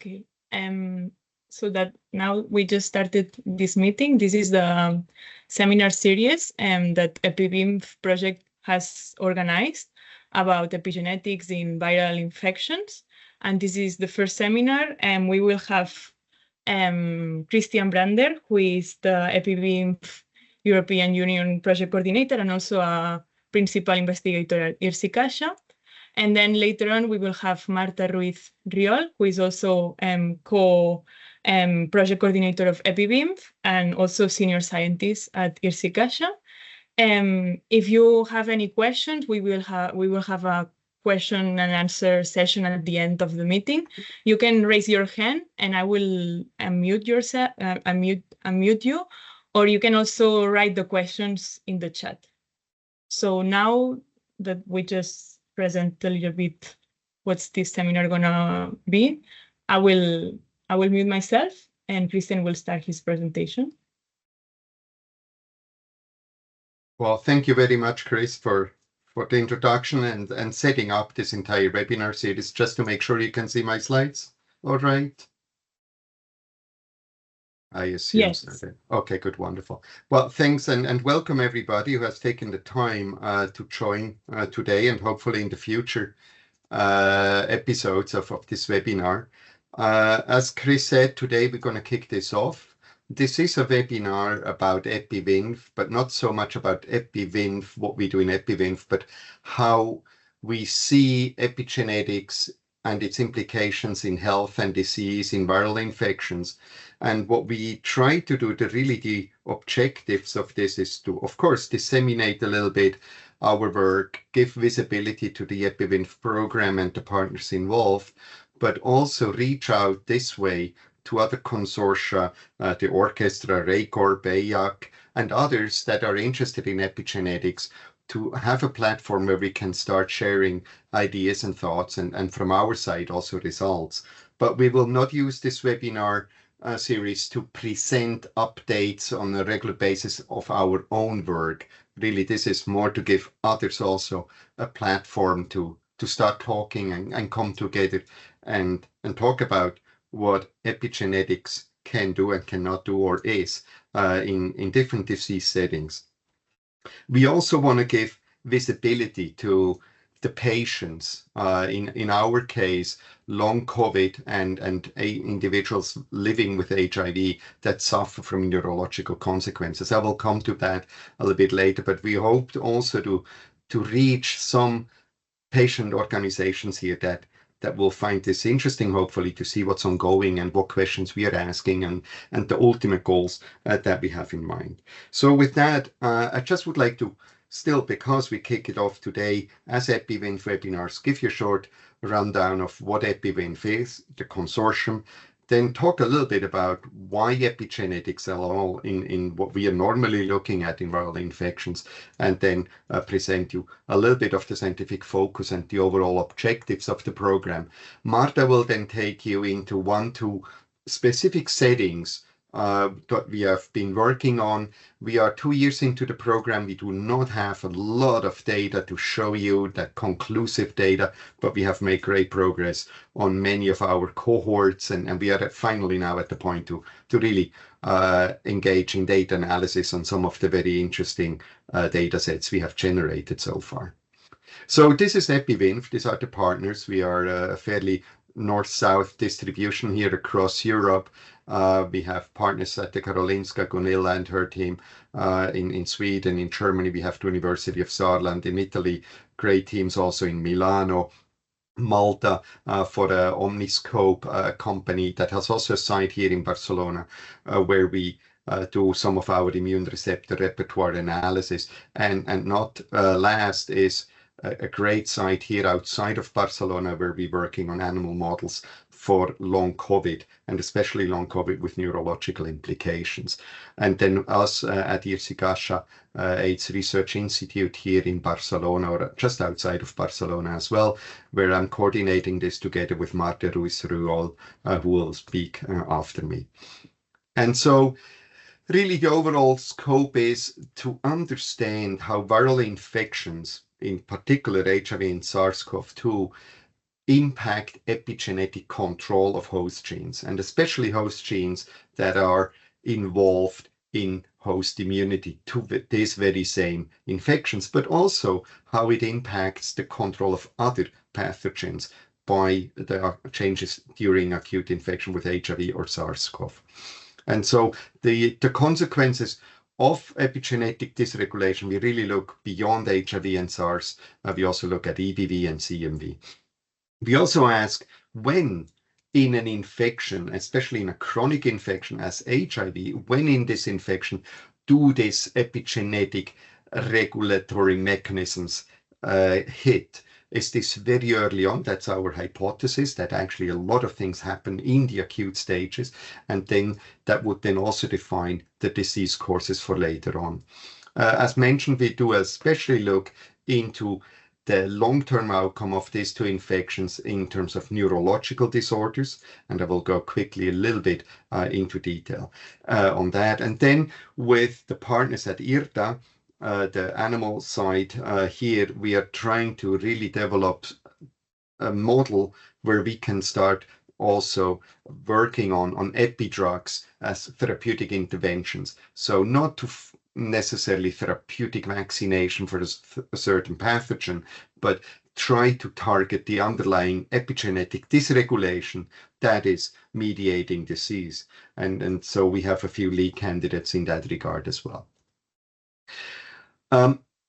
Okay. So that now we just started this meeting. This is the seminar series that EPIVINF project has organized about epigenetics in viral infections. And this is the first seminar, and we will have Christian Brander, who is the EPIVINF European Union project coordinator and also a principal investigator at IrsiCaixa. And then later on, we will have Marta Ruiz Riol, who is also project coordinator of EPIVINF and also senior scientist at IrsiCaixa. If you have any questions, we will have a question and answer session at the end of the meeting. You can raise your hand, and I will unmute you, or you can also write the questions in the chat. So now that we just present a little bit what's this seminar gonna be, I will mute myself, and Christian will start his presentation. Well, thank you very much, Chris, for the introduction and setting up this entire webinar series. Just to make sure you can see my slides. All right. I assume yes. So. Okay, good, wonderful. Well, thanks and welcome everybody who has taken the time to join today and hopefully in the future episodes of this webinar. As Chris said, today we're going to kick this off. This is a webinar about EPIVINF, but not so much about EPIVINF, what we do in EPIVINF, but how we see epigenetics and its implications in health and disease, in viral infections. And what we try to do, the objectives of this is to, of course, disseminate a little bit our work, give visibility to the EPIVINF program and the partners involved, but also reach out this way to other consortia, the Orchestra, RACORP, EIAC, and others that are interested in epigenetics, to have a platform where we can start sharing ideas and thoughts and from our side also results. But we will not use this webinar series to present updates on a regular basis of our own work. Really, this is more to give others also a platform to start talking and come together and talk about what epigenetics can do and cannot do or is in different disease settings. We also want to give visibility to the patients, in our case, long COVID and individuals living with HIV that suffer from neurological consequences. I will come to that a little bit later, but we hope also to reach some patient organizations here that will find this interesting, hopefully, to see what's ongoing and what questions we are asking and the ultimate goals that we have in mind. So with that, I just would like to still, because we kick it off today as EPIVINF webinars, give you a short rundown of what EPIVINF is, the consortium, then talk a little bit about why epigenetics are all in what we are normally looking at in viral infections, and then present you a little bit of the scientific focus and the overall objectives of the program. Marta will then take you into 1-2 specific settings that we have been working on. We are 2 years into the program. We do not have a lot of data to show you, that conclusive data, but we have made great progress on many of our cohorts, and we are finally now at the point to really engage in data analysis on some of the very interesting data sets we have generated so far. So this is EPIVINF. These are the partners. We are a fairly north-south distribution here across Europe. We have partners at the Karolinska, Gunilla and her team in Sweden. In Germany, we have the University of Saarland. In Italy, great teams also in Milano. Malta for the Omniscope company that has also a site here in Barcelona, where we do some of our immune receptor repertoire analysis. And not last is a great site here outside of Barcelona, where we're working on animal models for long COVID, and especially long COVID with neurological implications. And then us at ERSI-Caixa, AIDS Research Institute here in Barcelona, or just outside of Barcelona as well, where I'm coordinating this together with Marta Ruiz Riol, who will speak after me. And so really the overall scope is to understand how viral infections, in particular HIV and SARS-CoV-2, impact epigenetic control of host genes, and especially host genes that are involved in host immunity to these very same infections, but also how it impacts the control of other pathogens by the changes during acute infection with HIV or SARS-CoV. And so the consequences of epigenetic dysregulation, we really look beyond HIV and SARS. We also look at EBV and CMV. We also ask when in an infection, especially in a chronic infection as HIV, when in this infection do these epigenetic regulatory mechanisms hit? Is this very early on? That's our hypothesis, that actually a lot of things happen in the acute stages, and then that would then also define the disease courses for later on. As mentioned, we do especially look into the long-term outcome of these two infections in terms of neurological disorders, and I will go quickly a little bit into detail on that. And then with the partners at IRTA, the animal side here, we are trying to really develop a model where we can start also working on epi-drugs as therapeutic interventions. So not to necessarily therapeutic vaccination for a certain pathogen, but try to target the underlying epigenetic dysregulation that is mediating disease. And so we have a few lead candidates in that regard as well.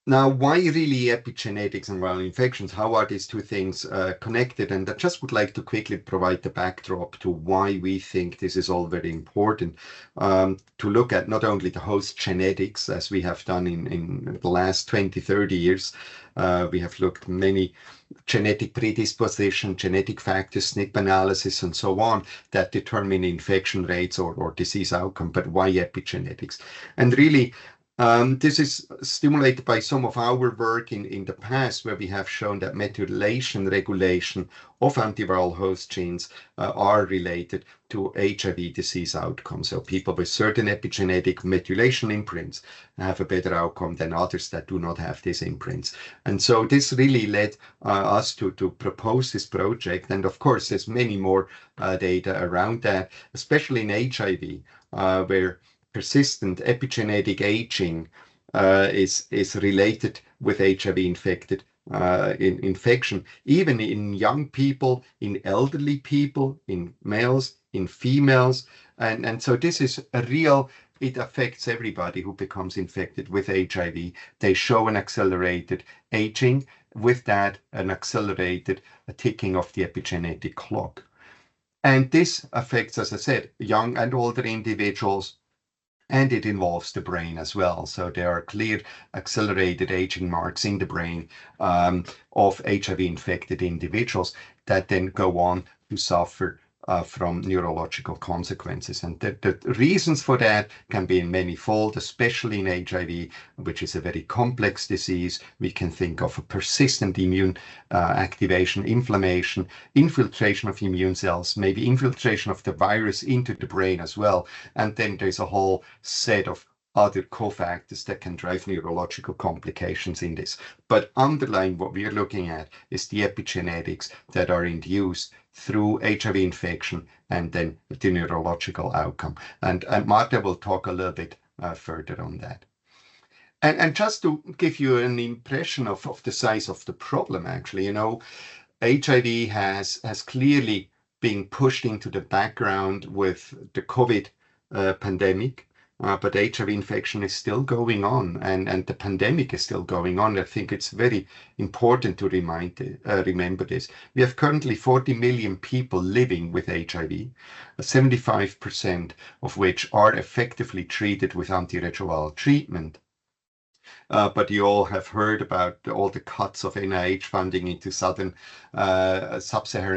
Now, why really epigenetics and viral infections? How are these two things connected? And I just would like to quickly provide the backdrop to why we think this is all very important, to look at not only the host genetics, as we have done in the last 20, 30 years. We have looked many genetic predisposition, genetic factors, SNP analysis, and so on, that determine infection rates or disease outcome, but why epigenetics? And really, this is stimulated by some of our work in the past, where we have shown that methylation regulation of antiviral host genes are related to HIV disease outcomes. So people with certain epigenetic methylation imprints have a better outcome than others that do not have these imprints. And so this really led us to propose this project. And of course, there's many more data around that, especially in HIV, where persistent epigenetic aging is related with HIV-infected infection, even in young people, in elderly people, in males, in females. And so this is a real, it affects everybody who becomes infected with HIV. They show an accelerated aging, with that an accelerated ticking of the epigenetic clock. And this affects, as I said, young and older individuals, and it involves the brain as well. So there are clear accelerated aging marks in the brain of HIV-infected individuals that then go on to suffer from neurological consequences. And the reasons for that can be in many-fold, especially in HIV, which is a very complex disease. We can think of a persistent immune activation, inflammation, infiltration of immune cells, maybe infiltration of the virus into the brain as well. And then there's a whole set of other cofactors that can drive neurological complications in this. But underlying what we are looking at is the epigenetics that are induced through HIV infection and then the neurological outcome. And Marta will talk a little bit further on that. And just to give you an impression of the size of the problem, actually, you know, HIV has clearly been pushed into the background with the COVID pandemic. But HIV infection is still going on, and the pandemic is still going on. I think it's very important to remember this. We have currently 40 million people living with HIV, 75% of which are effectively treated with antiretroviral treatment. But you all have heard about all the cuts of NIH funding into sub-Saharan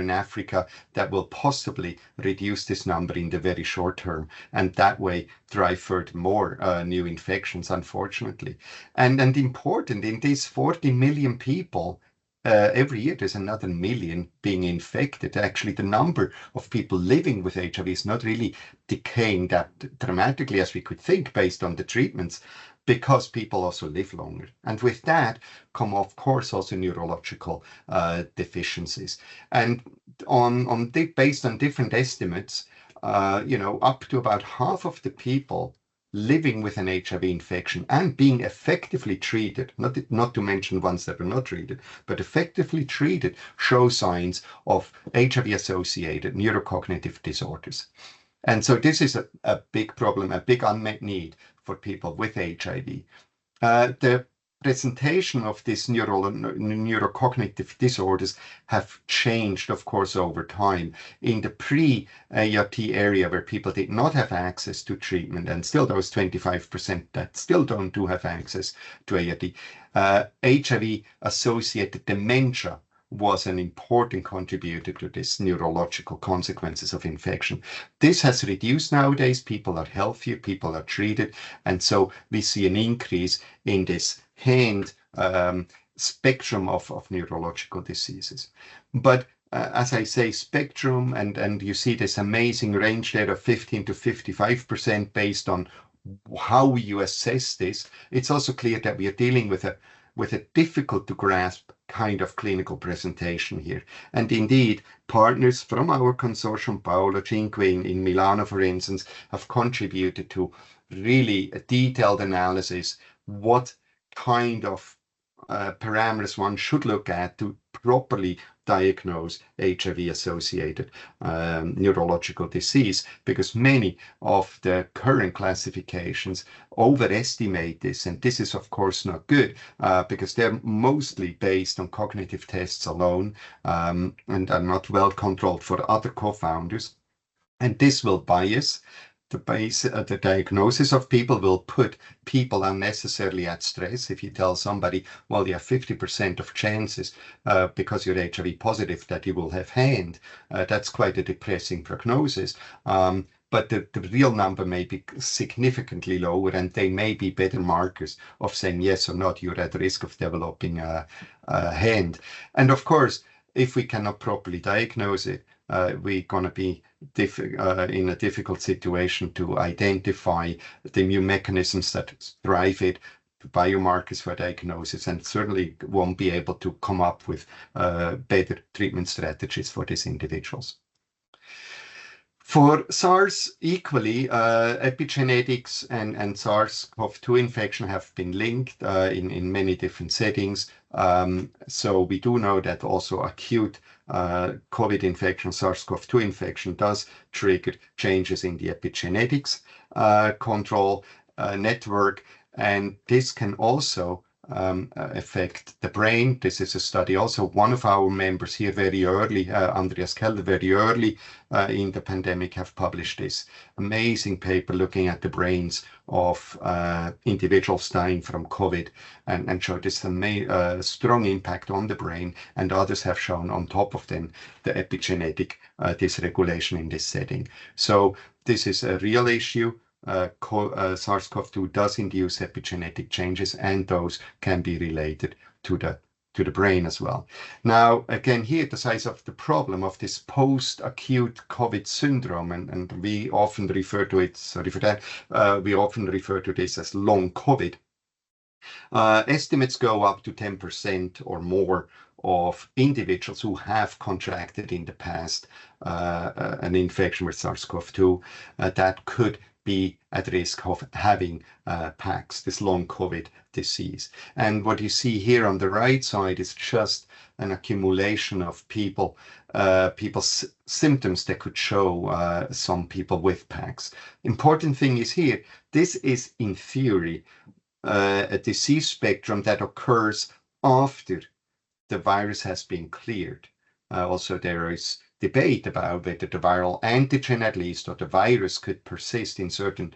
Africa that will possibly reduce this number in the very short term, and that way drive further more new infections, unfortunately. And important, in these 40 million people, every year there's another million being infected. Actually, the number of people living with HIV is not really decaying that dramatically as we could think based on the treatments, because people also live longer. And with that come, of course, also neurological deficiencies. And based on different estimates, up to about half of the people living with an HIV infection and being effectively treated, not to mention ones that are not treated, but effectively treated, show signs of HIV-associated neurocognitive disorders. And so this is a big problem, a big unmet need for people with HIV. The presentation of these neurocognitive disorders have changed, of course, over time. In the pre-ART area, where people did not have access to treatment, and still those 25% that still don't have access to ART, HIV-associated dementia was an important contributor to this neurological consequences of infection. This has reduced nowadays. People are healthier, people are treated, and so we see an increase in this hand spectrum of neurological diseases. But as I say, spectrum, and you see this amazing range there of 15 to 55% based on how you assess this. It's also clear that we are dealing with a difficult to grasp kind of clinical presentation here. And indeed, partners from our consortium, Paolo Cinque in Milano, for instance, have contributed to really a detailed analysis what kind of parameters one should look at to properly diagnose HIV-associated neurological disease, because many of the current classifications overestimate this, and this is of course not good, because they're mostly based on cognitive tests alone, and are not well controlled for other co-founders, and this will bias the diagnosis of people, will put people unnecessarily at stress. If you tell somebody, well, you have 50% of chances because you're HIV positive that you will have hand, that's quite a depressing prognosis. But the real number may be significantly lower, and they may be better markers of saying yes or not, you're at risk of developing a hand. And of course, if we cannot properly diagnose it, we're going to be in a difficult situation to identify the immune mechanisms that drive it, biomarkers for diagnosis, and certainly won't be able to come up with better treatment strategies for these individuals. For SARS, equally, epigenetics and SARS-CoV-2 infection have been linked in many different settings. So we do know that also acute COVID infection, SARS-CoV-2 infection, does trigger changes in the epigenetics control network, and this can also affect the brain. This is a study also one of our members here very early, Andreas Keller, very early in the pandemic have published this amazing paper looking at the brains of individuals dying from COVID, and showed this strong impact on the brain, and others have shown on top of them the epigenetic dysregulation in this setting. So this is a real issue. SARS-CoV-2 does induce epigenetic changes, and those can be related to the brain as well. Now, again, here the size of the problem of this post-acute COVID syndrome, and we often refer to it, sorry for that, we often refer to this as long COVID. Estimates go up to 10% or more of individuals who have contracted in the past an infection with SARS-CoV-2 that could be at risk of having PAX, this long COVID disease. And what you see here on the right side is just an accumulation of people's symptoms that could show some people with PAX. Important thing is here, this is in theory a disease spectrum that occurs after the virus has been cleared. Also, there is debate about whether the viral antigen, at least, or the virus could persist in certain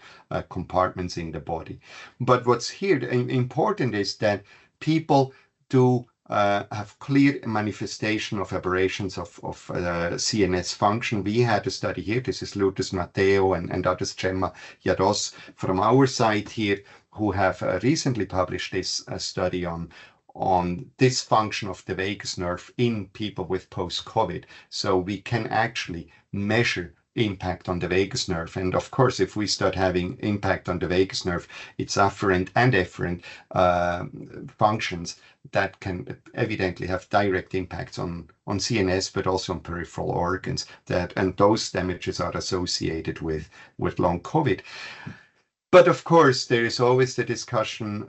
compartments in the body. But what's here important is that people do have clear manifestation of aberrations of CNS function. We had a study here, this is Lourdes Matteo and others, Gemma Yados from our side here, who have recently published this study on dysfunction of the vagus nerve in people with post-COVID. So we can actually measure impact on the vagus nerve. And of course, if we start having impact on the vagus nerve, its afferent and efferent functions that can evidently have direct impacts on CNS, but also on peripheral organs. And those damages are associated with long COVID. But of course, there is always the discussion,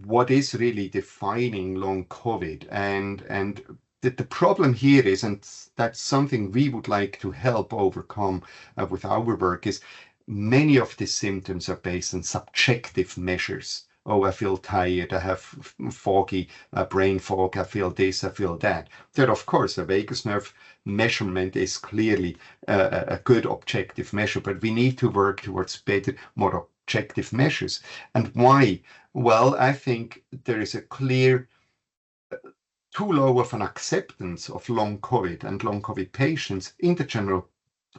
what is really defining long COVID? And the problem here is, and that's something we would like to help overcome with our work, is many of the symptoms are based on subjective measures. Oh, I feel tired, I have foggy brain fog, I feel this, I feel that. That, of course, a vagus nerve measurement is clearly a good objective measure, but we need to work towards better, more objective measures. And why? Well, I think there is a clear too low of an acceptance of long COVID and long COVID patients in the general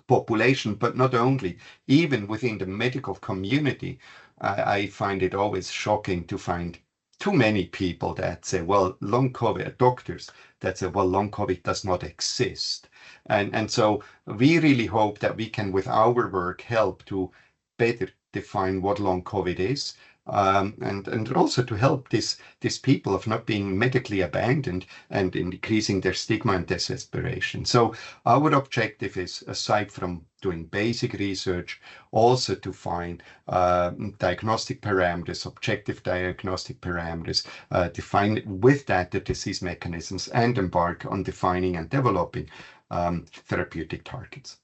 population, but not only, even within the medical community. I find it always shocking to find too many people that say, well, long COVID, doctors that say, well, long COVID does not exist. And so we really hope that we can, with our work, help to better define what long COVID is, and also to help these people of not being medically abandoned and increasing their stigma and desperation. So our objective is, aside from doing basic research, also to find diagnostic parameters, objective diagnostic parameters, define with that the disease mechanisms, and embark on defining and developing therapeutic targets.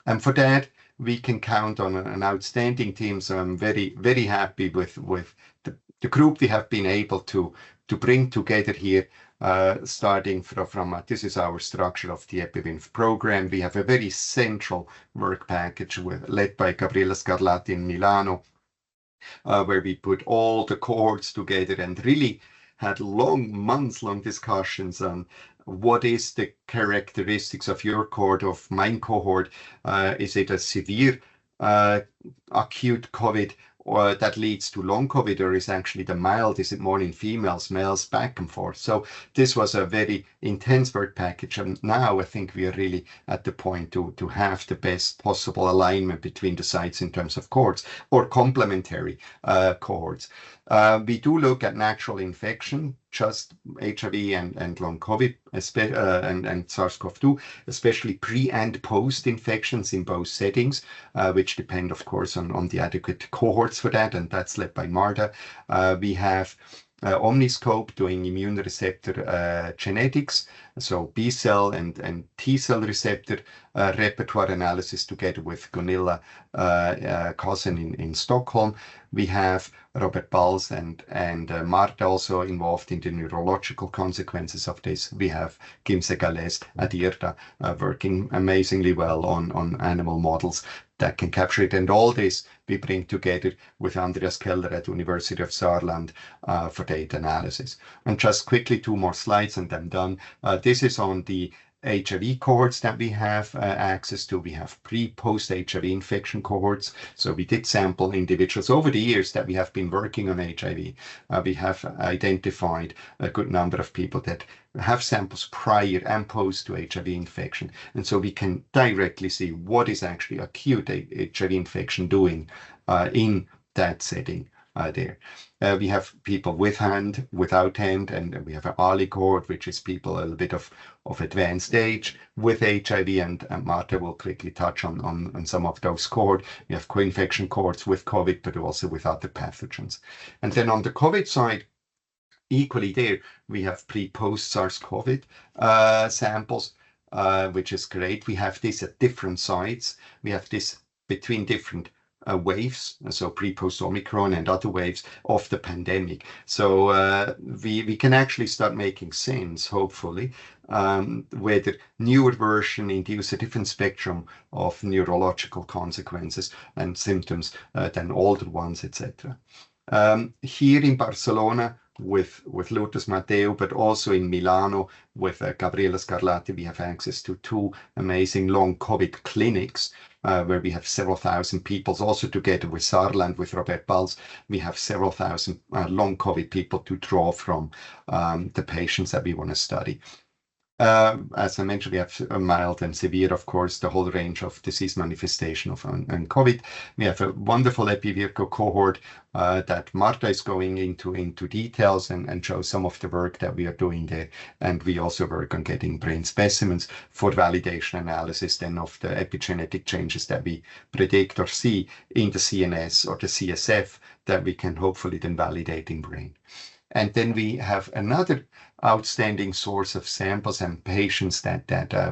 And for that, we can count on an outstanding team. So I'm very, very happy with the group we have been able to bring together here, starting from this is our structure of the EPIVINF program. We have a very central work package led by Gabriella Scarlatti in Milano, where we put all the cohorts together and really had months-long discussions on what is the characteristics of your cohort, of my cohort. Is it a severe acute COVID or that leads to long COVID, or is actually the mild? Is it more in females, males, back and forth? So this was a very intense work package. And now I think we are really at the point to have the best possible alignment between the sites in terms of cohorts or complementary cohorts. We do look at natural infection, just HIV and long COVID and SARS-CoV-2, especially pre and post infections in both settings, which depend, of course, on the adequate cohorts for that, and that's led by Marta. We have Omniscope doing immune receptor genetics, so B cell and T cell receptor repertoire analysis together with Gunilla Kosen in Stockholm. We have Robert Balz and Marta also involved in the neurological consequences of this. We have Kim Segales at IRTA working amazingly well on animal models that can capture it. And all this we bring together with Andreas Keller at University of Saarland for data analysis. And just quickly, 2 more slides and I'm done. This is on the HIV cohorts that we have access to. We have pre-post HIV infection cohorts. So we did sample individuals over the years that we have been working on HIV. We have identified a good number of people that have samples prior and post to HIV infection. And so we can directly see what is actually acute HIV infection doing in that setting there. We have people with hand, without hand, and we have an early cohort, which is people a little bit of advanced age with HIV, and Marta will quickly touch on some of those cohorts. We have co-infection cohorts with COVID, but also with other pathogens. And then on the COVID side, equally there, we have pre-post SARS-CoV samples, which is great. We have this at different sites. We have this between different waves, so pre-post Omicron and other waves of the pandemic. So we can actually start making sense, hopefully, whether newer version induce a different spectrum of neurological consequences and symptoms than older ones, etc. Here in Barcelona, with Lotus Matteo, but also in Milano with Gabriela Scarlatti. We have access to 2 amazing long COVID clinics where we have several thousand people. Also together with Saarland, with Robert Balz, we have several thousand long COVID people to draw from the patients that we want to study. As I mentioned, we have mild and severe, of course, the whole range of disease manifestation of and COVID. We have a wonderful EpiVirco cohort that Marta is going into details and show some of the work that we are doing there. And we also work on getting brain specimens for validation analysis then of the epigenetic changes that we predict or see in the CNS or the CSF that we can hopefully then validate in brain. And then we have another outstanding source of samples and patients that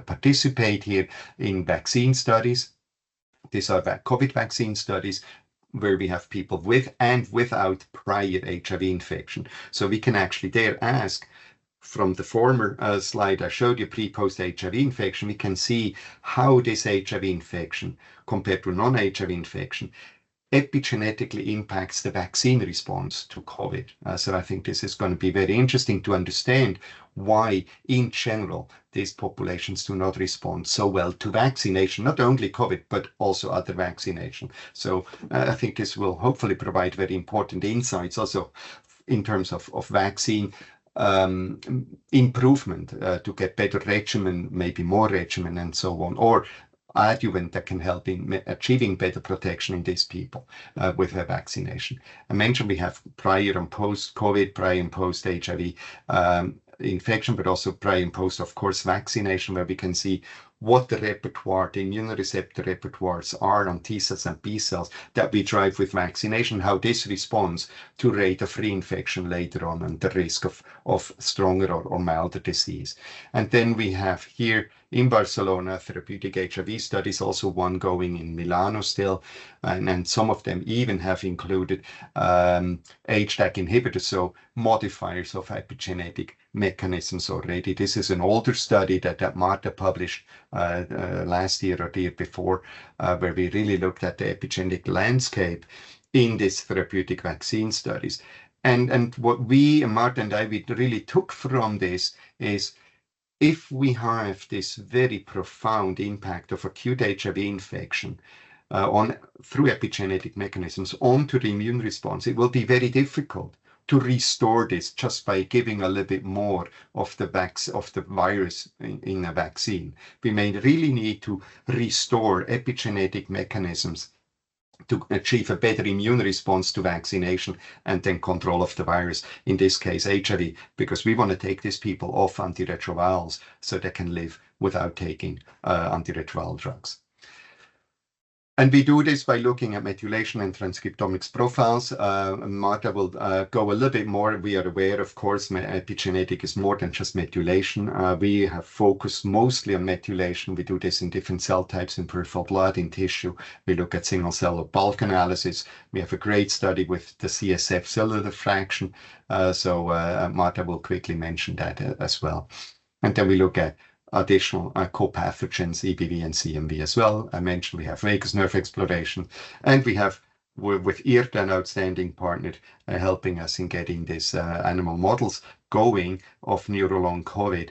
participate here in vaccine studies. These are COVID vaccine studies where we have people with and without prior HIV infection. So we can actually there ask, from the former slide I showed you, pre-post HIV infection, we can see how this HIV infection compared to non-HIV infection epigenetically impacts the vaccine response to COVID. So I think this is going to be very interesting to understand why, in general, these populations do not respond so well to vaccination, not only COVID, but also other vaccination. So I think this will hopefully provide very important insights also in terms of vaccine improvement to get better regimen, maybe more regimen and so on, or adjuvant that can help in achieving better protection in these people with a vaccination. I mentioned we have prior and post-COVID, prior and post-HIV infection, but also prior and post, of course, vaccination, where we can see what the repertoire, the immune receptor repertoires are on T cells and B cells that we drive with vaccination, how this responds to rate of reinfection later on and the risk of stronger or milder disease. And then we have here in Barcelona therapeutic HIV studies, also one going in Milano still, and some of them even have included HDAC inhibitors, so modifiers of epigenetic mechanisms already. This is an older study that Marta published last year or the year before, where we really looked at the epigenetic landscape in these therapeutic vaccine studies. And what we, Marta and I, we really took from this is, if we have this very profound impact of acute HIV infection through epigenetic mechanisms onto the immune response, it will be very difficult to restore this just by giving a little bit more of the virus in a vaccine. We may really need to restore epigenetic mechanisms to achieve a better immune response to vaccination and then control of the virus, in this case HIV, because we want to take these people off antiretrovirals so they can live without taking antiretroviral drugs. And we do this by looking at methylation and transcriptomics profiles. Marta will go a little bit more. We are aware, of course, epigenetic is more than just methylation. We have focused mostly on methylation. We do this in different cell types in peripheral blood, in tissue. We look at single cell bulk analysis. We have a great study with the CSF cellular fraction. So Marta will quickly mention that as well. And then we look at additional co-pathogens, EBV and CMV as well. I mentioned we have vagus nerve exploration, and we have with IRTA, an outstanding partner, helping us in getting these animal models going of neurolong COVID,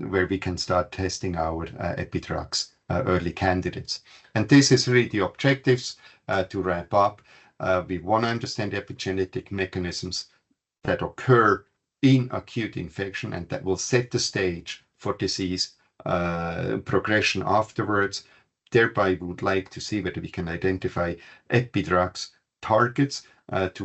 where we can start testing our epidrugs, early candidates. And this is really the objectives to wrap up. We want to understand epigenetic mechanisms that occur in acute infection and that will set the stage for disease progression afterwards. Thereby, we would like to see whether we can identify epidrugs targets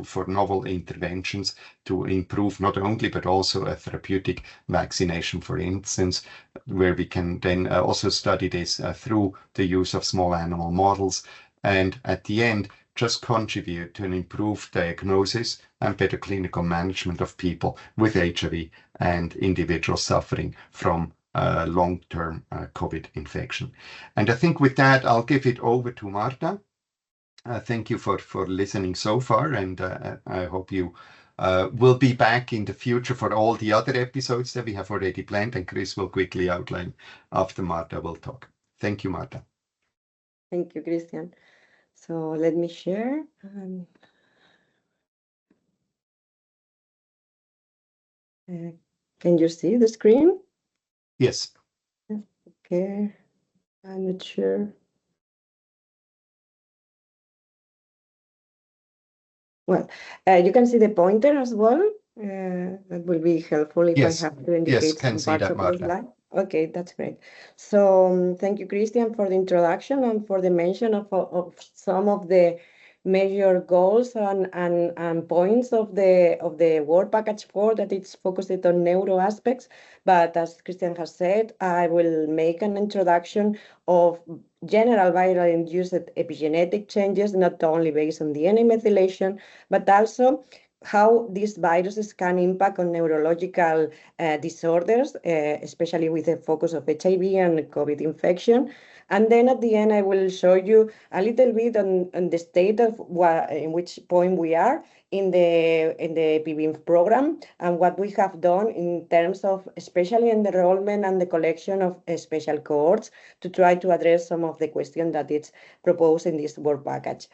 for novel interventions to improve not only but also a therapeutic vaccination, for instance, where we can then also study this through the use of small animal models, and at the end just contribute to an improved diagnosis and better clinical management of people with HIV and individuals suffering from long-term COVID infection. And I think with that, I'll give it over to Marta. Thank you for listening so far, and I hope you will be back in the future for all the other episodes that we have already planned, and Chris will quickly outline after Marta will talk. Thank you, Marta. Thank you, Christian. So let me share. Can you see the screen? Yes. Okay, I'm not sure. Well, you can see the pointer as well. That will be helpful if Yes. I have to indicate Yes, can some see parts that, of the Marta. slide. Okay, that's great. So thank you, Christian, for the introduction and for the mention of some of the major goals and points of the Work Package 4 that it's focused on neuro aspects. But as Christian has said, I will make an introduction of general viral induced epigenetic changes, not only based on DNA methylation, but also how these viruses can impact on neurological disorders, especially with a focus of HIV and COVID infection. And then at the end, I will show you a little bit on the state of in which point we are in the EPIVINF program and what we have done in terms of especially enrollment and the collection of special cohorts to try to address some of the questions that it's proposed in this work package.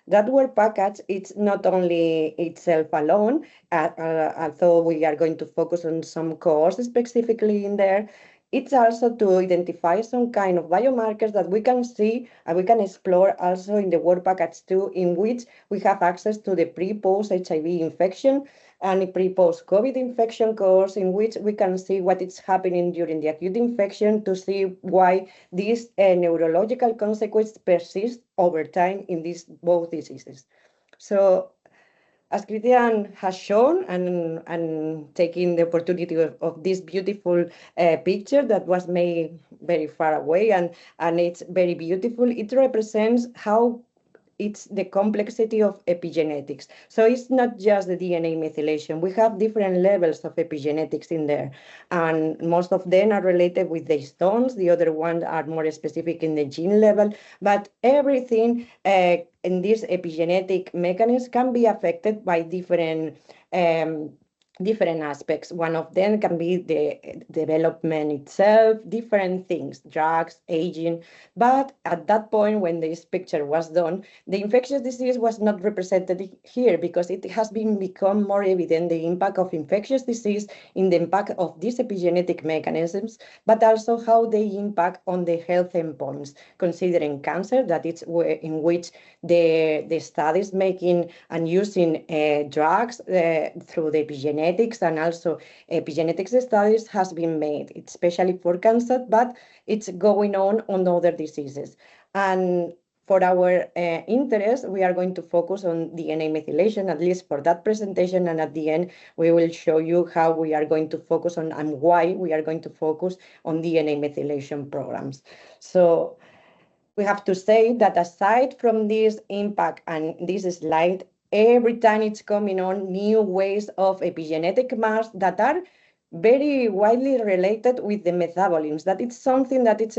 That work package, it's not only itself alone, although we are going to focus on some courses specifically in there, it's also to identify some kind of biomarkers that we can see and we can explore also in the work package 2, in which we have access to the pre-post HIV infection and pre-post COVID infection course, in which we can see what is happening during the acute infection to see why these neurological consequences persist over time in these both diseases. So as Christian has shown and taking the opportunity of this beautiful picture that was made very far away and it's very beautiful, it represents how it's the complexity of epigenetics. So it's not just the DNA methylation. We have different levels of epigenetics in there. And most of them are related with the stones. The other ones are more specific in the gene level. But everything in this epigenetic mechanism can be affected by different aspects. One of them can be the development itself, different things, drugs, aging. But at that point, when this picture was done, the infectious disease was not represented here because it has become more evident the impact of infectious disease in the impact of these epigenetic mechanisms, but also how they impact on the health endpoints, considering cancer, that it's in which the studies making and using drugs through the epigenetics and also epigenetics studies has been made, especially for cancer, but it's going on other diseases. And for our interest, we are going to focus on DNA methylation, at least for that presentation. And at the end, we will show you how we are going to focus on and why we are going to focus on DNA methylation programs. So we have to say that aside from this impact and this slide, every time it's coming on new ways of epigenetic maps that are very widely related with the metabolisms, that it's something that it's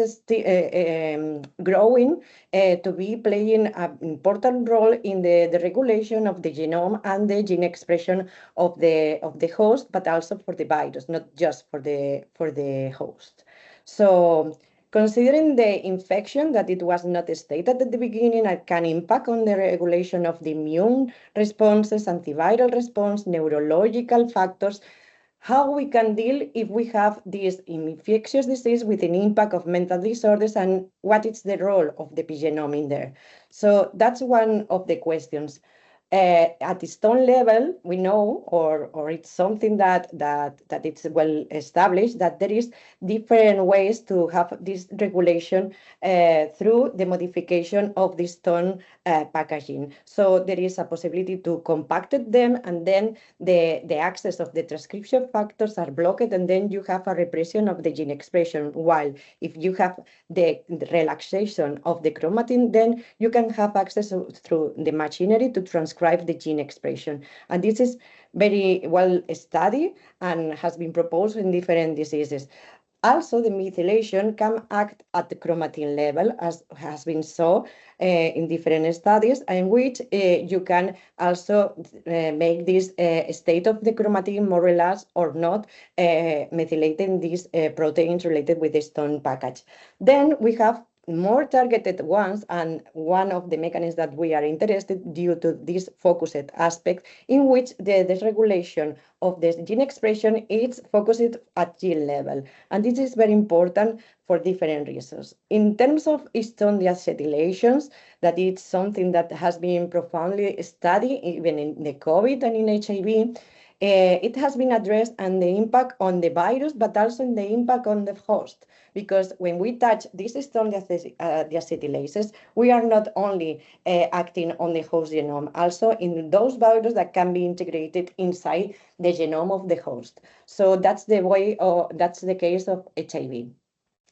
growing to be playing an important role in the regulation of the genome and the gene expression of the host, but also for the virus, not just for the host. So considering the infection that it was not stated at the beginning, it can impact on the regulation of the immune responses, antiviral response, neurological factors, how we can deal if we have this infectious disease with an impact of mental disorders, and what is the role of the epigenome in there. So that's one of the questions. At the stone level, we know, or it's something that it's well established, that there is different ways to have this regulation through the modification of the stone packaging. So there is a possibility to compact them, and then the access of the transcription factors are blocked, and then you have a repression of the gene expression. While if you have the relaxation of the chromatin, then you can have access through the machinery to transcribe the gene expression. And this is very well studied and has been proposed in different diseases. Also, the methylation can act at the chromatin level, as has been shown in different studies, in which you can also make this state of the chromatin more relaxed or not, methylating these proteins related with the stone package. Then we have more targeted ones, and one of the mechanisms that we are interested due to this focused aspect in which the dysregulation of the gene expression is focused at gene level. And this is very important for different reasons. In terms of histone deacetylations, that is something that has been profoundly studied even in the COVID and in HIV, it has been addressed and the impact on the virus, but also in the impact on the host. Because when we touch these histone deacetylases, we are not only acting on the host genome, also in those viruses that can be integrated inside the genome of the host. So that's the way, that's the case of HIV.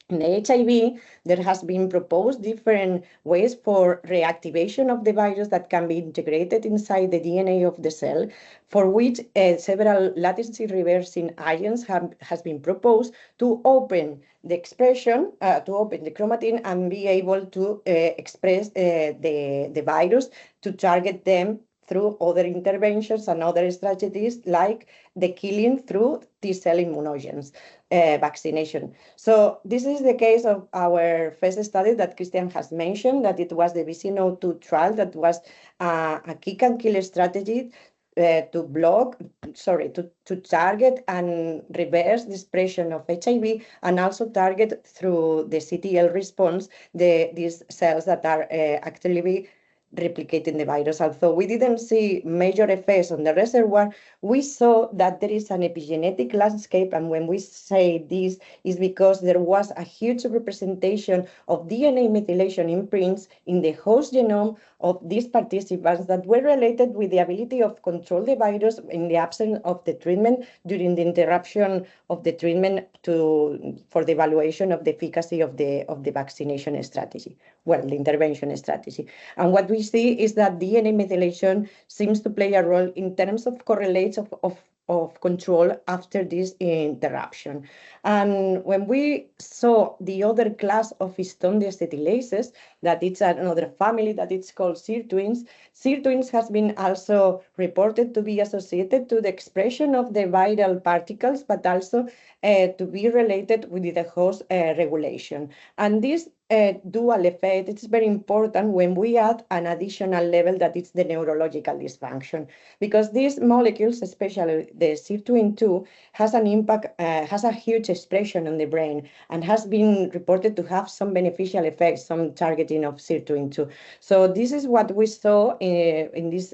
In the HIV, there has been proposed different ways for reactivation of the virus that can be integrated inside the DNA of the cell, for which several latency reversing agents has been proposed to open the expression, to open the chromatin and be able to express the virus to target them through other interventions and other strategies like the killing through T-cell immunogens. Vaccination. So this is the case of our first study that Christian has mentioned, that it was the VCNO2 trial that was a kick and kill strategy to target and reverse the expression of HIV, and also target through the CTL response these cells that are actually replicating the virus. Although we didn't see major effects on the reservoir, we saw that there is an epigenetic landscape, and when we say this is because there was a huge representation of DNA methylation imprints in the host genome of these participants that were related with the ability of control the virus in the absence of the treatment during the interruption of the treatment for the evaluation of the efficacy of the vaccination strategy, well, the intervention strategy. And what we see is that DNA methylation seems to play a role in terms of correlates of control after this interruption. And when we saw the other class of histone deacetylases, that it's another family that it's called sirtuins. Sirtuins has been also reported to be associated to the expression of the viral particles, but also to be related with the host regulation. And this dual effect, it's very important when we add an additional level that is the neurological dysfunction, because these molecules, especially the sirtuin-2, has an impact, has a huge expression on the brain, and has been reported to have some beneficial effects, some targeting of sirtuin-2. So this is what we saw in this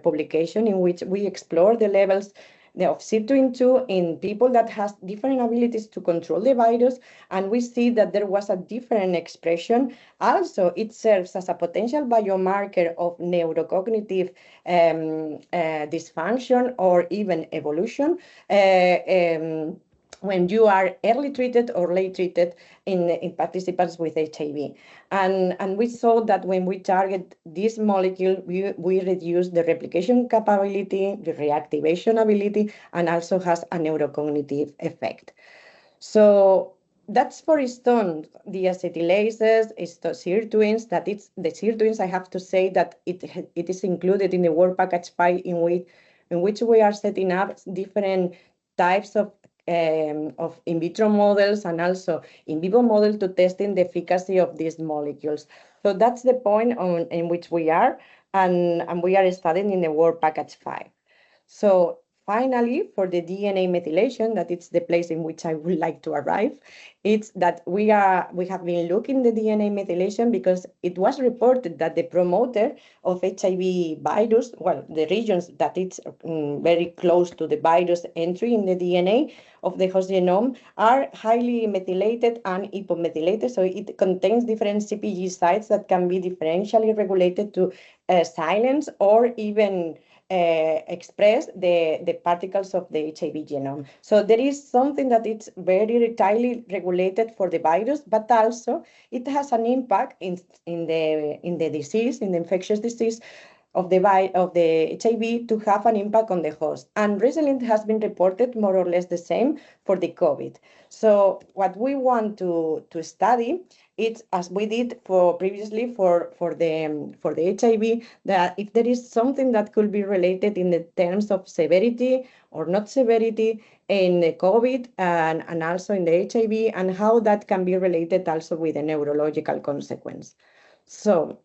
publication, in which we explore the levels of sirtuin-2 in people that has different abilities to control the virus, and we see that there was a different expression. Also, it serves as a potential biomarker of neurocognitive dysfunction or even evolution when you are early treated or late treated in participants with HIV. And we saw that when we target this molecule, we reduce the replication capability, the reactivation ability, and also has a neurocognitive effect. So that's for histone deacetylases, sirtuins. That it's the sirtuins. I have to say that it is included in the Work Package 5, in which we are setting up different types of in vitro models and also in vivo models to testing the efficacy of these molecules. So that's the point in which we are, and we are studying in the Work Package 5. So finally, for the DNA methylation, that it's the place in which I would like to arrive, it's that we have been looking at the DNA methylation because it was reported that the promoter of HIV virus, well, the regions that it's very close to the virus entry in the DNA of the host genome, are highly methylated and hypomethylated. So it contains different CpG sites that can be differentially regulated to silence or even express the particles of the HIV genome. So there is something that it's very tightly regulated for the virus, but also it has an impact in the disease, in the infectious disease, of the HIV to have an impact on the host. And recently it has been reported more or less the same for the COVID. So what we want to study, it's as we did previously for the HIV, that if there is something that could be related in the terms of severity or not severity in the COVID and also in the HIV, and how that can be related also with the neurological consequence. So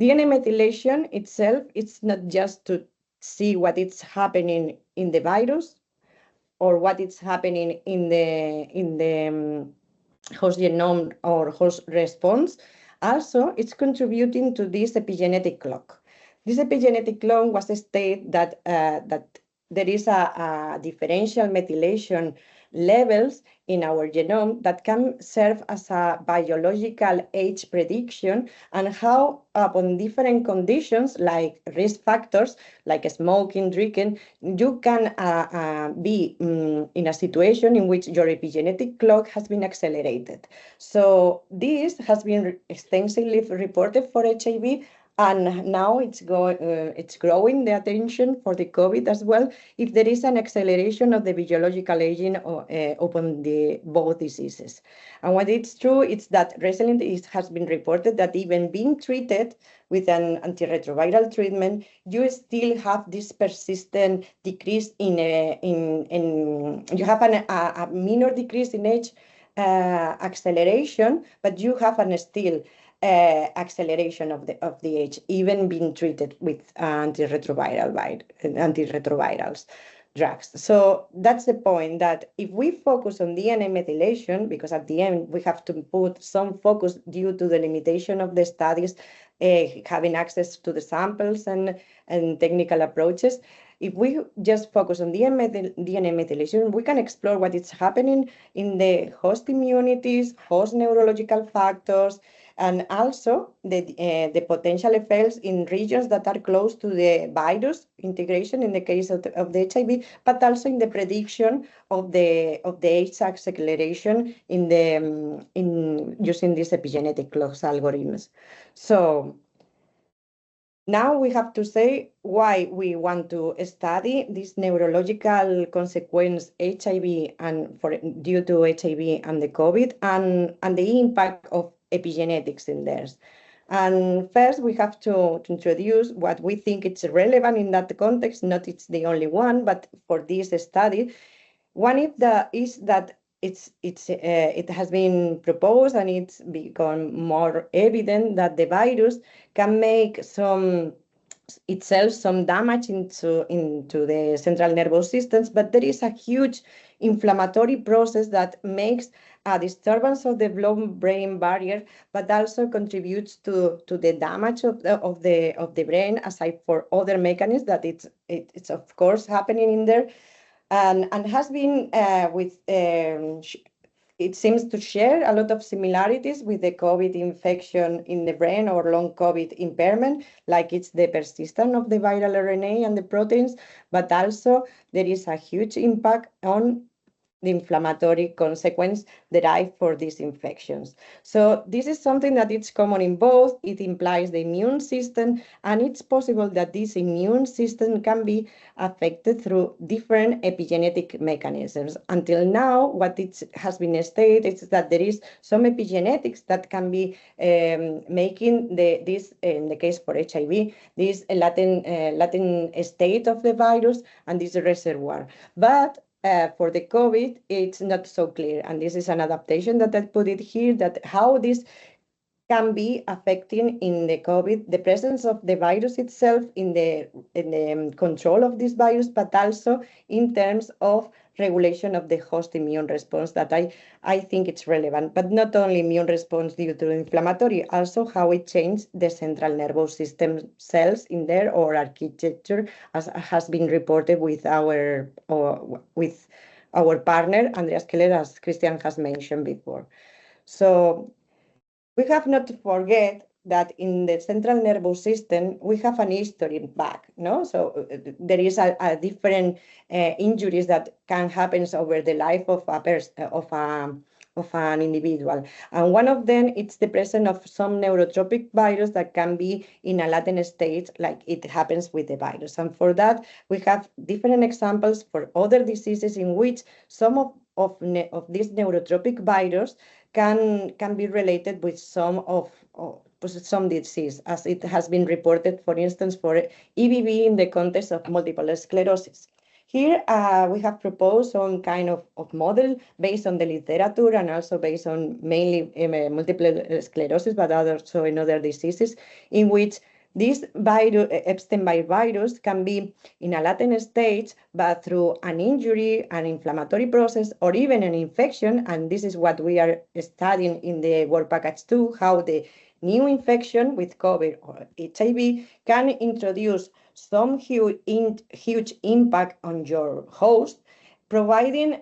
DNA methylation itself, it's not just to see what is happening in the virus or what is happening in the host genome or host response. Also, it's contributing to this epigenetic clock. This epigenetic clock was stated that there is a differential methylation levels in our genome that can serve as a biological age prediction, and how upon different conditions like risk factors like smoking, drinking, you can be in a situation in which your epigenetic clock has been accelerated. So this has been extensively reported for HIV, and now it's growing the attention for the COVID as well, if there is an acceleration of the biological aging upon both diseases. And what it's true, it's that recently it has been reported that even being treated with an antiretroviral treatment, you still have this persistent decrease in you have a minor decrease in age acceleration, but you have still acceleration of the age, even being treated with antiretrovirals drugs. So that's the point, that if we focus on DNA methylation, because at the end we have to put some focus due to the limitation of the studies, having access to the samples and technical approaches. If we just focus on DNA methylation, we can explore what is happening in the host immunities, host neurological factors, and also the potential effects in regions that are close to the virus integration in the case of the HIV, but also in the prediction of the age acceleration in using these epigenetic clocks algorithms. So now we have to say why we want to study this neurological consequence HIV and due to HIV and the COVID, and the impact of epigenetics in theirs. And first we have to introduce what we think is relevant in that context. Not it's the only one, but for this study, one is that it has been proposed and it's become more evident that the virus can make some damage into the central nervous systems, but there is a huge inflammatory process that makes a disturbance of the blood-brain barrier, but also contributes to the damage of the brain, aside for other mechanisms that it's of course happening in there, and has been it seems to share a lot of similarities with the COVID infection in the brain or long COVID impairment, like it's the persistence of the viral RNA and the proteins, but also there is a huge impact on the inflammatory consequence derived for these infections. So this is something that it's common in both. It implies the immune system, and it's possible that this immune system can be affected through different epigenetic mechanisms. Until now, what it has been stated is that there is some epigenetics that can be making this, in the case for HIV, this latent state of the virus and this reservoir. But for the COVID, it's not so clear. And this is an adaptation that I put it here, that how this can be affecting in the COVID, the presence of the virus itself in the control of this virus, but also in terms of regulation of the host immune response, that I think it's relevant, but not only immune response due to inflammatory, also how it changed the central nervous system cells in there, or architecture, as has been reported with our partner, Andreas Keller, as Christian has mentioned before. So we have not to forget that in the central nervous system, we have an history back, no? So there is a different injuries that can happen over the life of an individual. And one of them, it's the presence of some neurotropic virus that can be in a latent state, like it happens with the virus. And for that, we have different examples for other diseases in which some of these neurotropic virus can be related with some disease, as it has been reported, for instance, for EBV in the context of multiple sclerosis. Here, we have proposed some kind of model based on the literature and also based on mainly multiple sclerosis, but also in other diseases, in which this virus, Epstein-Barr virus, can be in a latent state, but through an injury, an inflammatory process, or even an infection. And this is what we are studying in the work package 2, how the new infection with COVID or HIV can introduce some huge impact on your host, providing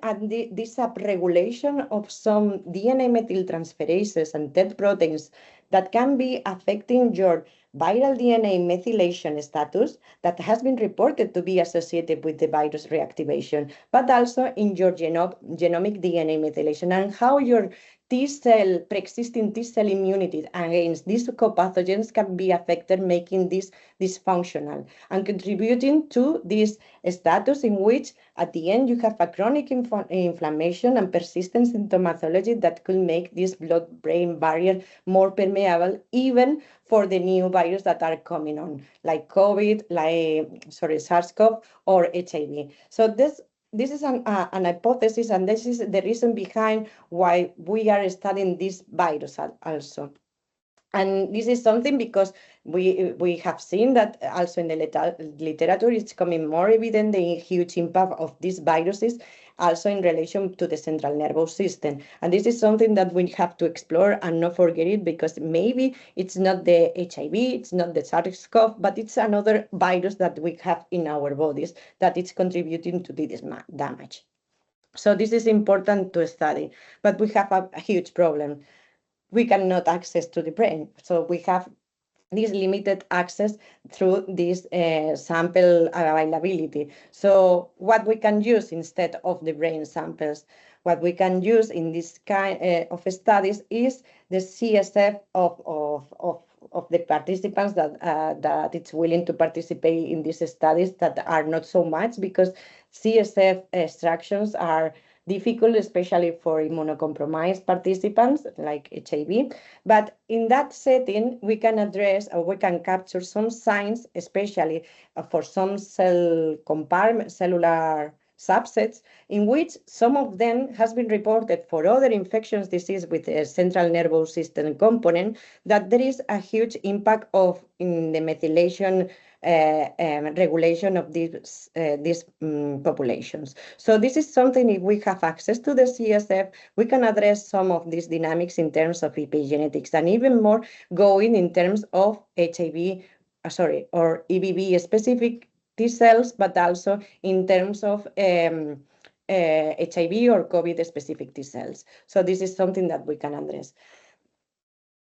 this upregulation of some DNA methyltransferases and TET proteins that can be affecting your viral DNA methylation status that has been reported to be associated with the virus reactivation, but also in your genomic DNA methylation, and how your T-cell, pre-existing T-cell immunity against these co-pathogens can be affected, making this dysfunctional and contributing to this status in which at the end you have a chronic inflammation and persistent symptomatology that could make this blood-brain barrier more permeable, even for the new viruses that are coming on, like COVID, SARS-CoV or HIV. So this is an hypothesis, and this is the reason behind why we are studying this virus also. And this is something because we have seen that also in the literature, it's becoming more evident the huge impact of these viruses also in relation to the central nervous system. And this is something that we have to explore and not forget it, because maybe it's not the HIV, it's not the SARS-CoV, but it's another virus that we have in our bodies that is contributing to this damage. So this is important to study, but we have a huge problem. We cannot access to the brain. So we have this limited access through this sample availability. So what we can use instead of the brain samples, what we can use in this kind of studies is the CSF of the participants that it's willing to participate in these studies, that are not so much, because CSF extractions are difficult, especially for immunocompromised participants like HIV. But in that setting, we can address, or we can capture some signs, especially for some cellular subsets, in which some of them has been reported for other infectious disease with a central nervous system component, that there is a huge impact in the methylation regulation of these populations. So this is something, if we have access to the CSF, we can address some of these dynamics in terms of epigenetics, and even more going in terms of or EBV specific T cells, but also in terms of HIV or COVID specific T cells. So this is something that we can address.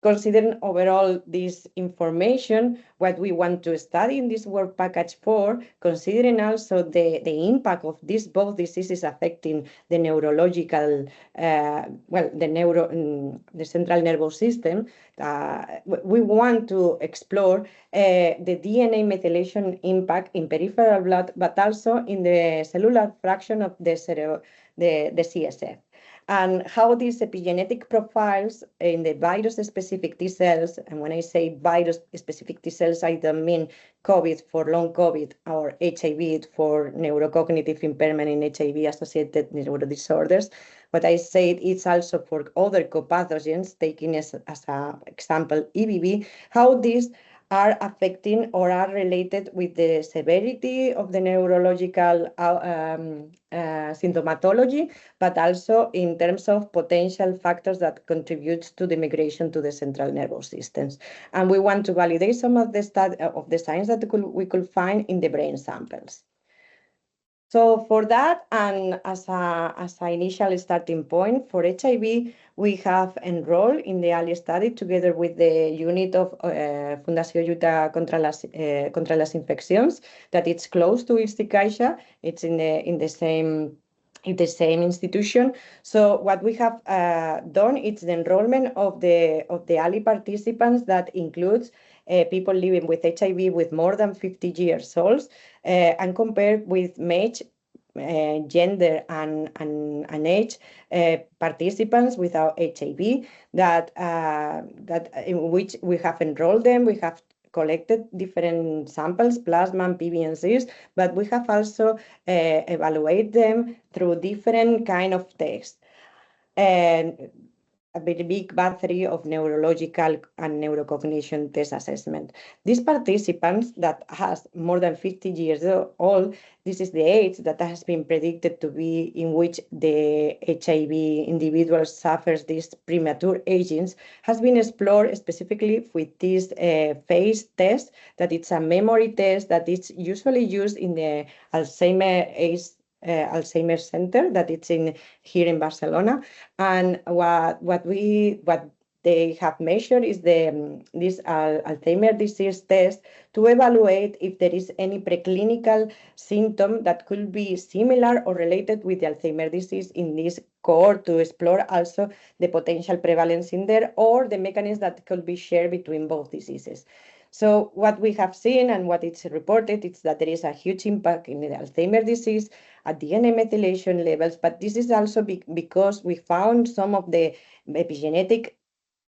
Considering overall this information, what we want to study in this work package 4, considering also the impact of both diseases affecting the neurological, the central nervous system, we want to explore the DNA methylation impact in peripheral blood, but also in the cellular fraction of the CSF. And how these epigenetic profiles in the virus-specific T cells, and when I say virus-specific T cells, I don't mean COVID for long COVID or HIV for neurocognitive impairment in HIV-associated neurodisorders. What I said is also for other co-pathogens, taking as an example EBV, how these are affecting or are related with the severity of the neurological symptomatology, but also in terms of potential factors that contribute to the migration to the central nervous systems. And we want to validate some of the signs that we could find in the brain samples. So for that, and as an initial starting point for HIV, we have enrolled in the early study together with the unit of Fundación Lluita contra las Infecciones, that it's close to IrsiCaixa. It's in the same in the same institution. So what we have done is the enrollment of the early participants that includes people living with HIV with more than 50 years old, and compared with age, gender and age participants without HIV that in which we have enrolled them. We have collected different samples, plasma and PBNCs, but we have also evaluated them through different kind of tests. And a very big battery of neurological and neurocognition test assessment. These participants that has more than 50 years old, this is the age that has been predicted to be in which the HIV individual suffers these premature aging, has been explored specifically with this phase test, that it's a memory test that is usually used in the Alzheimer's Center that it's here in Barcelona. And what they have measured is this Alzheimer's disease test to evaluate if there is any preclinical symptom that could be similar or related with the Alzheimer's disease in this cohort, to explore also the potential prevalence in there or the mechanism that could be shared between both diseases. So what we have seen and what it's reported is that there is a huge impact in the Alzheimer's disease at DNA methylation levels, but this is also because we found some of the epigenetic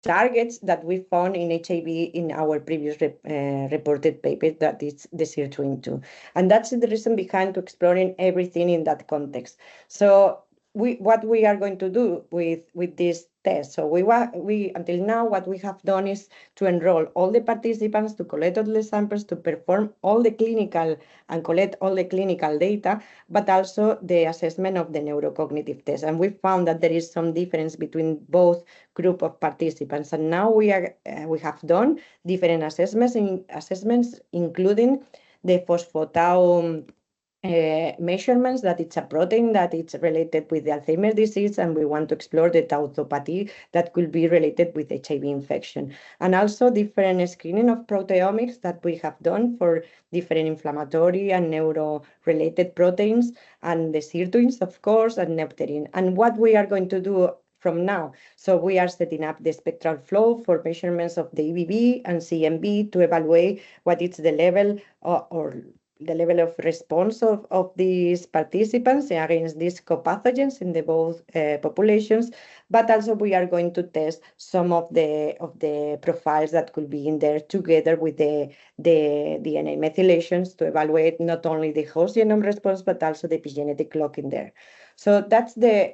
targets that we found in HIV in our previous reported paper, that is the SIR22. And that's the reason behind to exploring everything in that context. So what we are going to do with this test. So we until now, what we have done is to enroll all the participants, to collect all the samples, to perform all the clinical and collect all the clinical data, but also the assessment of the neurocognitive test. And we found that there is some difference between both group of participants. And now we have done different assessments, including the phospho-tau measurements, that it's a protein that it's related with the Alzheimer's disease, and we want to explore the tauopathy that could be related with HIV infection. And also different screening of proteomics that we have done for different inflammatory and neuro-related proteins, and the sirtuins, of course, and nepterin. And what we are going to do from now. So we are setting up the spectral flow for measurements of the EBV and CMV to evaluate what is the level or the level of response of these participants against these copathogens in the both populations, but also we are going to test some of the profiles that could be in there together with the DNA methylations to evaluate not only the host genome response, but also the epigenetic clock in there. So that's the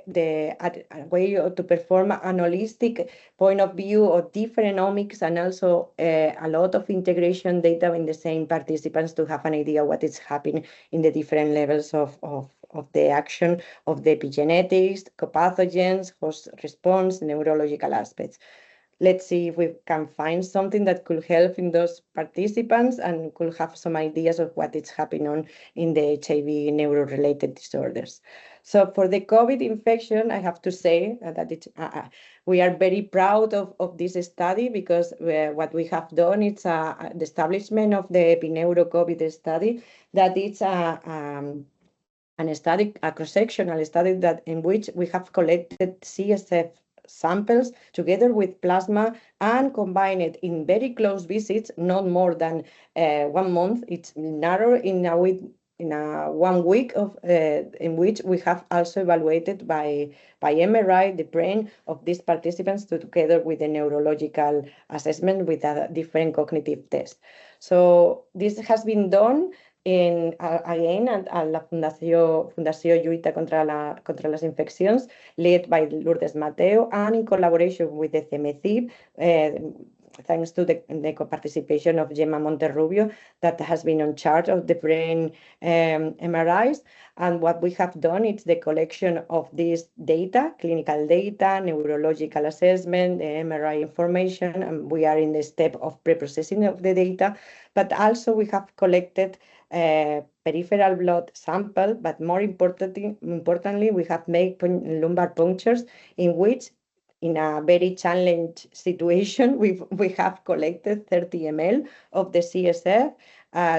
way to perform an holistic point of view of different omics, and also a lot of integration data in the same participants to have an idea what is happening in the different levels of the action of the epigenetics, copathogens, host response, neurological aspects. Let's see if we can find something that could help in those participants and could have some ideas of what is happening in the HIV neuro-related disorders. So for the COVID infection, I have to say that we are very proud of this study, because what we have done is the establishment of the EpiNeuro-COVID study, that it's a cross-sectional study in which we have collected CSF samples together with plasma and combine it in very close visits, not more than 1 month. It's narrow in a 1 week in which we have also evaluated by MRI the brain of these participants together with the neurological assessment with a different cognitive test. So this has been done again at la Fundació Lluita contra las Infeccions, led by Lourdes Mateo, and in collaboration with the CMCIB, thanks to the participation of Gemma Monterrubio, that has been in charge of the brain MRIs. And what we have done is the collection of this data, clinical data, neurological assessment, the MRI information, and we are in the step of pre-processing of the data. But also we have collected peripheral blood sample, but more importantly, we have made lumbar punctures in which in a very challenging situation, we have collected 30 ml of the CSF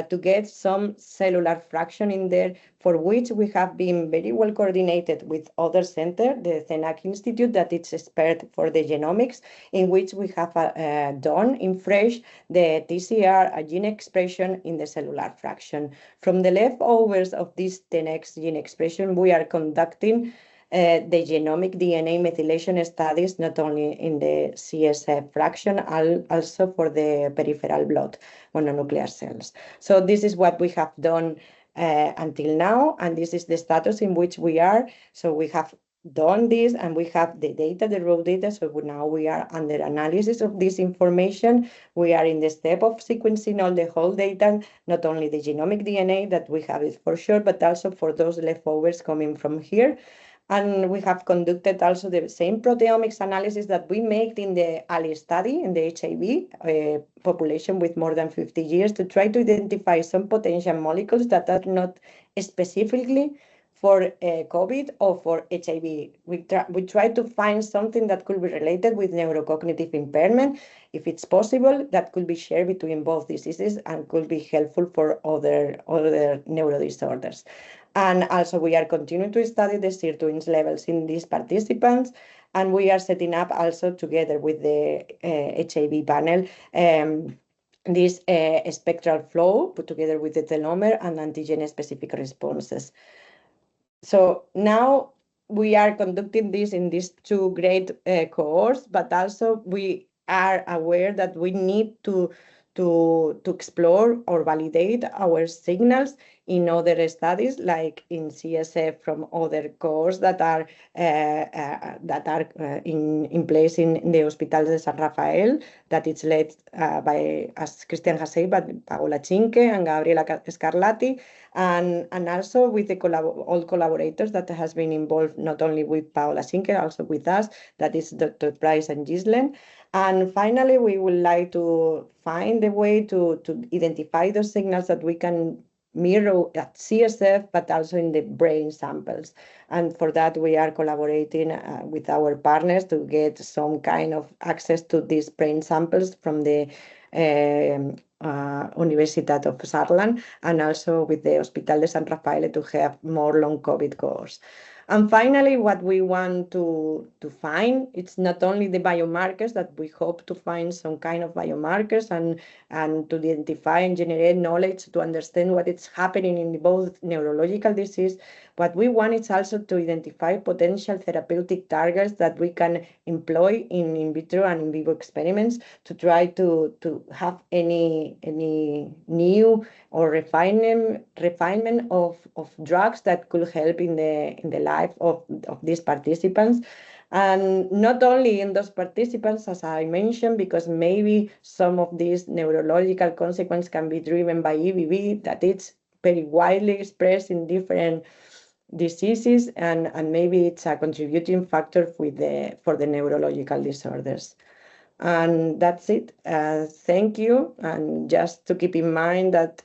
to get some cellular fraction in there, for which we have been very well coordinated with other center, the CENAC Institute, that is expert for the genomics, in which we have done in fresh the TCR gene expression in the cellular fraction. From the leftovers of this 10x gene expression, we are conducting the genomic DNA methylation studies, not only in the CSF fraction, also for the peripheral blood mononuclear cells. So this is what we have done until now, and this is the status in which we are. So we have done this, and we have the data, the raw data. So now we are under analysis of this information. We are in the step of sequencing all the whole data, not only the genomic DNA that we have it for sure, but also for those leftovers coming from here. And we have conducted also the same proteomics analysis that we made in the Ali study in the HIV population with more than 50 years to try to identify some potential molecules that are not specifically for COVID or for HIV. We try to find something that could be related with neurocognitive impairment, if it's possible, that could be shared between both diseases and could be helpful for other neurodisorders. And also we are continuing to study the sirtuins levels in these participants, and we are setting up also together with the HIV panel this spectral flow put together with the telomere and antigen-specific responses. So now we are conducting this in these two great cohorts, but also we are aware that we need to explore or validate our signals in other studies, like in CSF from other cohorts that are in place in the Hospital de San Rafael, that it's led by, as Christian has said, by Paola Cinque and Gabriela Scarlatti, and also with the all collaborators that has been involved, not only with Paola Cinque, also with us, that is Dr. Price and Gislen. And finally, we would like to find a way to identify those signals that we can mirror at CSF, but also in the brain samples. And for that, we are collaborating with our partners to get some kind of access to these brain samples from the Universitat of Saarland, and also with the Hospital de San Rafael to have more long COVID course. And finally, what we want to find, it's not only the biomarkers, that we hope to find some kind of biomarkers and to identify and generate knowledge to understand what is happening in both neurological disease. What we want is also to identify potential therapeutic targets that we can employ in vitro and in vivo experiments to try to have any new or refinement of drugs that could help in the life of these participants. And not only in those participants, as I mentioned, because maybe some of these neurological consequences can be driven by EBV, that it's very widely expressed in different diseases, and maybe it's a contributing factor for the neurological disorders. And that's it. Thank you. And just to keep in mind that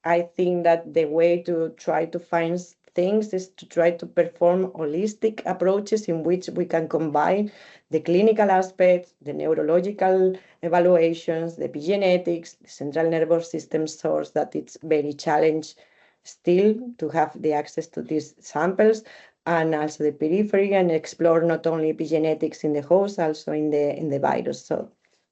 I think that the way to try to find things is to try to perform holistic approaches in which we can combine the clinical aspects, the neurological evaluations, the epigenetics, the central nervous system source, that it's very challenging still to have the access to these samples, and also the periphery, and explore not only epigenetics in the host, also in the virus. So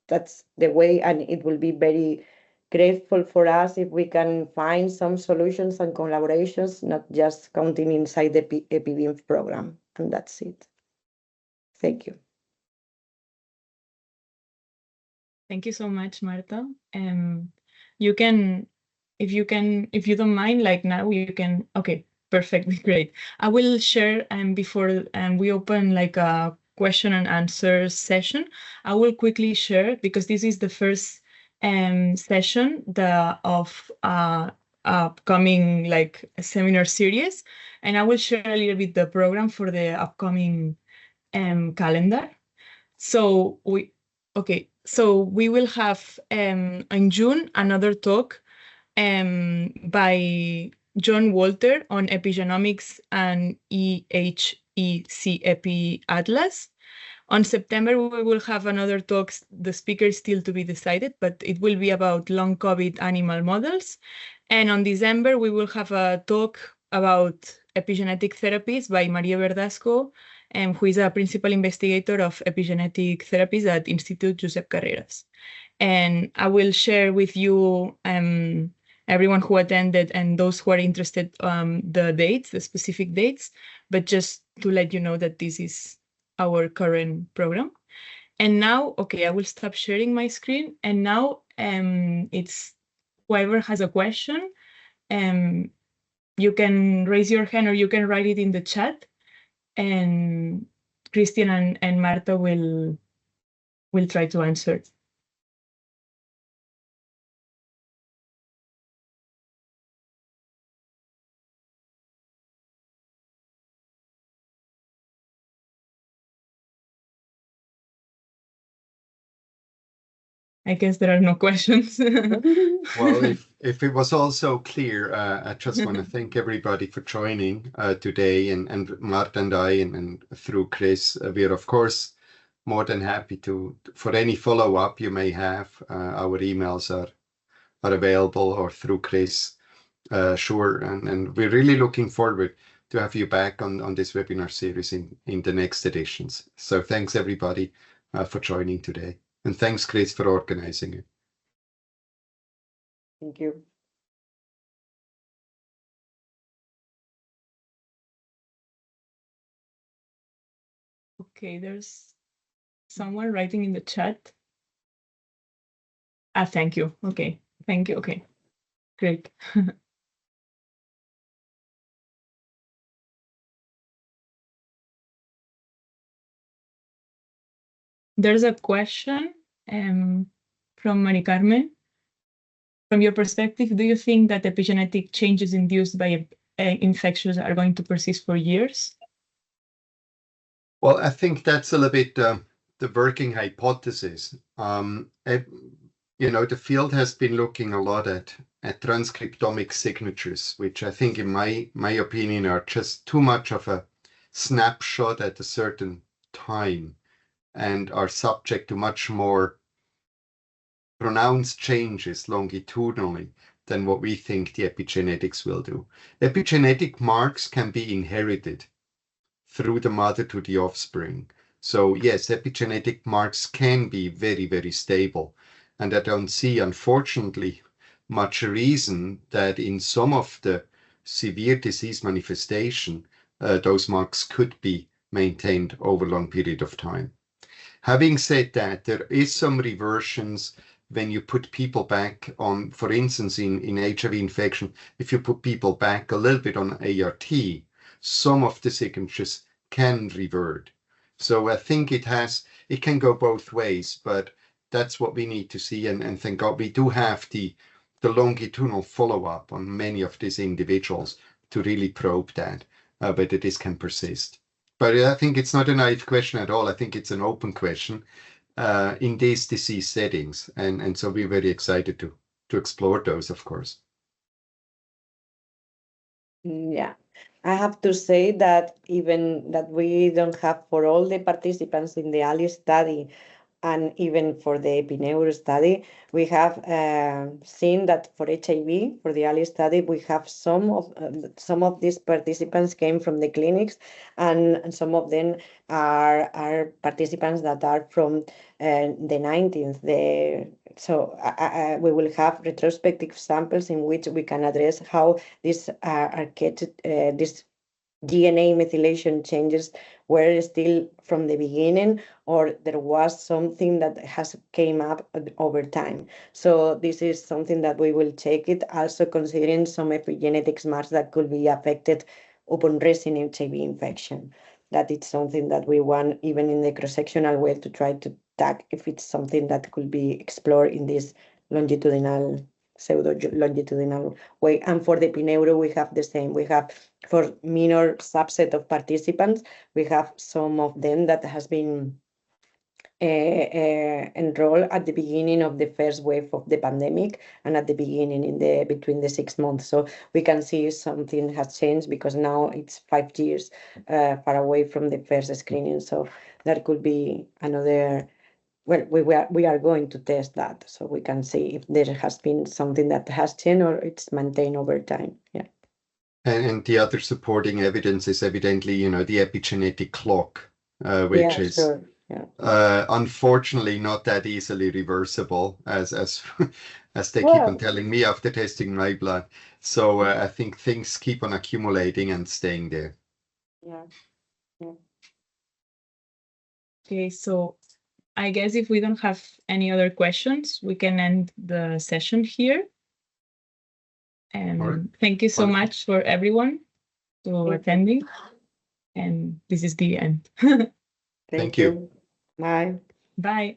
that's the way, and it will be very grateful for us if we can find some solutions and collaborations, not just counting inside the EPIVINF program. And that's it. Thank you. Thank you so much, Marta. You can, if you don't mind, like now you can, okay, perfect, great. I will share before we open like a question and answer session. I will quickly share, because this is the first session of upcoming like seminar series, and I will share a little bit the program for the upcoming calendar. So we will have in June another talk by John Walter on epigenomics and EHEC Epi Atlas. On September, we will have another talk. The speaker is still to be decided, but it will be about long COVID animal models. And on December, we will have a talk about epigenetic therapies by Maria Verdasco, who is a principal investigator of epigenetic therapies at Institute Josep Carreras. And I will share with you, everyone who attended and those who are interested, the dates, the specific dates, but just to let you know that this is our current program. And now, okay, I will stop sharing my screen. And now it's whoever has a question, you can raise your hand or you can write it in the chat, and Christian and Marta will try to answer. I guess there are no questions. Well, if it was also clear, I just want to thank everybody for joining today, and Marta and I, and through Chris, we are of course more than happy for any follow-up you may have. Our emails are available, or through Chris, sure. And we're really looking forward to have you back on this webinar series in the next editions. So thanks everybody for joining today. And thanks, Chris, for organizing it. Thank you. Okay, there's someone writing in the chat. Thank you. Okay, thank you. Okay, great. There's a question from Mari Carmen. From your perspective, do you think that epigenetic changes induced by infections are going to persist for years? Well, I think that's a little bit the working hypothesis. The field has been looking a lot at transcriptomic signatures, which I think, in my opinion, are just too much of a snapshot at a certain time, and are subject to much more pronounced changes longitudinally than what we think the epigenetics will do. Epigenetic marks can be inherited through the mother to the offspring. So yes, epigenetic marks can be very, very stable. And I don't see, unfortunately, much reason that in some of the severe disease manifestation, those marks could be maintained over a long period of time. Having said that, there is some reversions when you put people back on, for instance, in HIV infection, if you put people back a little bit on ART, some of the signatures can revert. So I think it can go both ways, but that's what we need to see. And thank God we do have the longitudinal follow-up on many of these individuals to really probe that, whether this can persist. But I think it's not a naive question at all. I think it's an open question in these disease settings. And so we're very excited to explore those, of course. Yeah, I have to say that even that we don't have, for all the participants in the ALI study, and even for the EpiNeuro study, we have seen that for HIV, for the ALI study, we have some of these participants came from the clinics, and some of them are participants that are from the 19th. So we will have retrospective samples in which we can address how these this DNA methylation changes were still from the beginning, or there was something that has came up over time. So this is something that we will check it, also considering some epigenetics marks that could be affected upon recent HIV infection. That it's something that we want, even in the cross-sectional way, to try to tag if it's something that could be explored in this longitudinal, pseudo-longitudinal way. And for the EpiNeuro, we have the same. We have, for minor subset of participants, we have some of them that has been enroll at the beginning of the first wave of the pandemic and at the beginning between the 6 months. So we can see something has changed because now it's 5 years far away from the first screening. So that could be another. Well, we are going to test that so we can see if there has been something that has changed or it's maintained over time. Yeah. And the other supporting evidence is evidently, the epigenetic clock, which is sure. Yeah. Unfortunately not that easily reversible as they keep on telling me after testing my blood. So I think things keep on accumulating and staying there. Yeah. Okay, so I guess if we don't have any other questions, we can end the session here. And right. Thank you so much for everyone for attending. And this is the end. Thank you. Bye. Bye.